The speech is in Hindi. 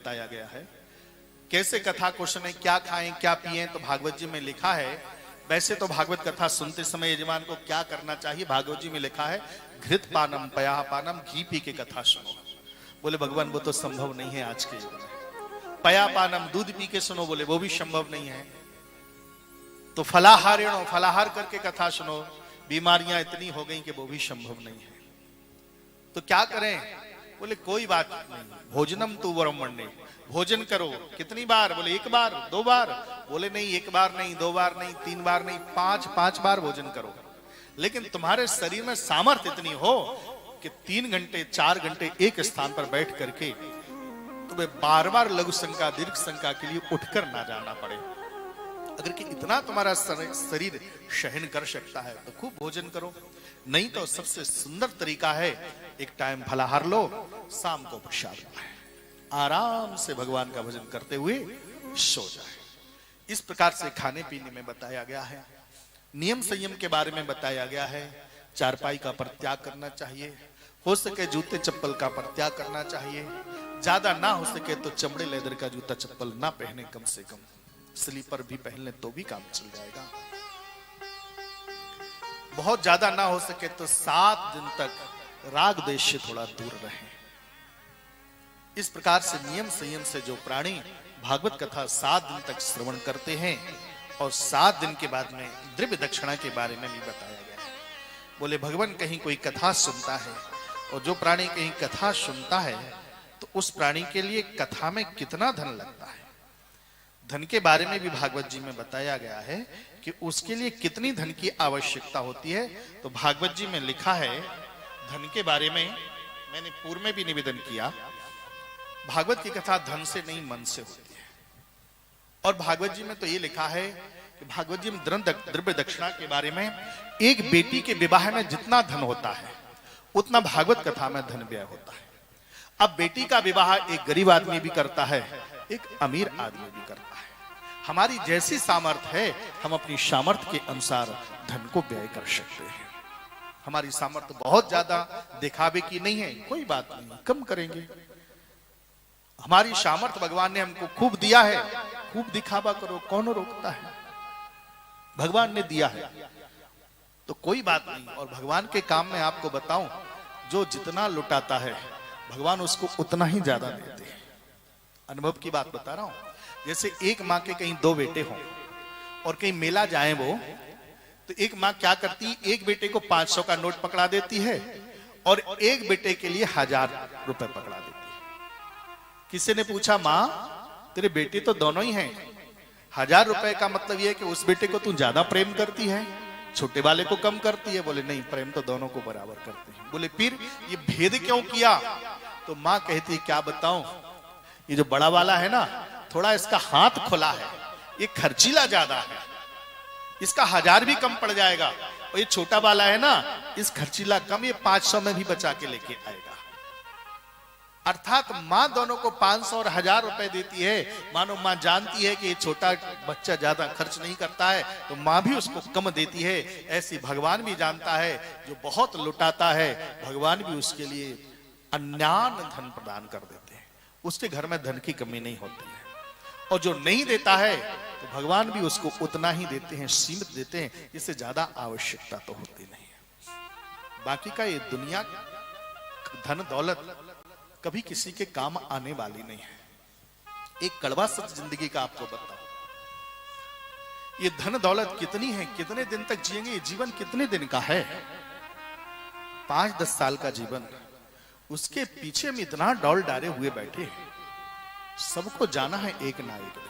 बताया गया है कैसे कथा को सुने, क्या खाएं क्या पिएं। तो भागवत जी में लिखा है, वैसे तो भागवत कथा सुनते समय यजमान को क्या करना चाहिए, भागवत जी में लिखा है घृत पानम पया पानम, घी पी के कथा सुनो। बोले भगवान वो तो संभव नहीं है आज के युग में। पया पानम, दूध पी के सुनो, बोले वो भी संभव नहीं है। तो फलाहारिणो, फलाहार करके कथा सुनो, बीमारियां इतनी हो गई कि वो भी संभव नहीं है। तो क्या करें? बोले कोई बात नहीं, भोजनम तू ब्रह्मण्य, भोजन करो। कितनी बार? बोले एक बार, दो बार। बोले नहीं, एक बार नहीं, दो बार नहीं, तीन बार नहीं, पांच बार भोजन करो। लेकिन तुम्हारे शरीर में सामर्थ्य इतनी हो कि 3 घंटे 4 घंटे एक स्थान पर बैठ करके तुम्हें बार बार लघु शंका दीर्घ शंका के लिए उठकर ना जाना पड़े। अगर कि इतना तुम्हारा शरीर सहन कर सकता है तो खूब भोजन करो। नहीं तो सबसे सुंदर तरीका है, एक टाइम फलाहार लो, शाम को प्रसाद खाए, आराम से भगवान का भजन करते हुए सो जाए। इस प्रकार से खाने पीने में बताया गया है। नियम संयम के बारे में बताया गया है। चारपाई का परित्याग करना चाहिए, हो सके जूते चप्पल का परित्याग करना चाहिए। ज्यादा ना हो सके तो चमड़े लेदर का जूता चप्पल ना पहने, कम से कम स्लीपर भी पहन ले तो भी काम चल जाएगा। बहुत ज्यादा ना हो सके तो 7 दिन तक राग देश से थोड़ा दूर रहें। इस प्रकार से नियम संयम से जो प्राणी भागवत कथा 7 दिन तक श्रवण करते हैं, और 7 दिन के बाद में द्रव्य दक्षिणा के बारे में भी बताया गया है। बोले भगवान कहीं कोई कथा सुनता है, और जो प्राणी कहीं कथा सुनता है तो उस प्राणी के लिए कथा में कितना धन लगता है। धन के बारे में भी भागवत जी में बताया गया है कि उसके लिए कितनी धन की आवश्यकता होती है। तो भागवत जी में लिखा है, धन के बारे में मैंने पूर्व में भी निवेदन किया, भागवत की कथा धन से नहीं मन से होती है। और भागवत जी में तो ये लिखा है कि भागवत जी में द्रव्य दक्षिणा के बारे में, एक बेटी के विवाह में जितना धन होता है उतना भागवत कथा में धन व्यय होता है। अब बेटी का विवाह एक गरीब आदमी भी करता है, एक अमीर आदमी भी करता है। हमारी जैसी सामर्थ्य है, हम अपनी सामर्थ्य के अनुसार धन को व्यय कर सकते हैं। हमारी सामर्थ्य बहुत ज्यादा दिखावे की नहीं है, कोई बात नहीं, कम करेंगे। हमारी सामर्थ्य भगवान ने हमको खूब दिया है, खूब दिखावा करो, कौन रोकता है? भगवान ने दिया है तो कोई बात नहीं। और भगवान के काम में आपको बताऊं, जो जितना लुटाता है भगवान उसको उतना ही ज्यादा देते हैं। अनुभव की बात बता रहा हूं। जैसे एक माँ के कहीं 2 बेटे हों और कहीं मेला जाए वो, तो एक माँ क्या करती, एक बेटे को 500 का नोट पकड़ा देती है और एक बेटे के लिए 1000 रुपए पकड़ा देती है। किसी ने पूछा, माँ तेरे बेटे तो दोनों ही हैं, 1000 रुपए का मतलब यह कि उस बेटे को तू ज्यादा प्रेम करती है, छोटे वाले को कम करती है? बोले नहीं, प्रेम तो दोनों को बराबर करते हैं। बोले फिर ये भेद क्यों किया? तो माँ कहती है, क्या बताऊं, ये जो बड़ा वाला है ना, थोड़ा इसका हाथ खुला है, ये खर्चीला ज्यादा है, इसका 1000 भी कम पड़ जाएगा। और ये छोटा वाला है ना, इस खर्चीला कम, ये 500 में भी बचा के लेके आएगा। अर्थात माँ दोनों को 500 और 1000 रुपए देती है। मानो माँ जानती है कि ये छोटा बच्चा ज्यादा खर्च नहीं करता है, तो माँ भी उसको कम देती है। ऐसी भगवान भी जानता है, जो बहुत लुटाता है भगवान भी उसके लिए अन्यान धन प्रदान कर देते हैं। उसके घर में धन की कमी नहीं होती है। और जो नहीं देता है तो भगवान भी उसको उतना ही देते हैं, सीमित देते हैं, इससे ज्यादा आवश्यकता तो होती नहीं है। बाकी का ये दुनिया धन दौलत कभी किसी के काम आने वाली नहीं है। एक कड़वा सच जिंदगी का आपको बताओ, ये धन दौलत कितनी है, कितने दिन तक जिएंगे, ये जीवन कितने दिन का है? 5-10 साल का जीवन, उसके पीछे में इतना डॉल डारे हुए बैठे हैं। सबको जाना है एक ना एक दिन।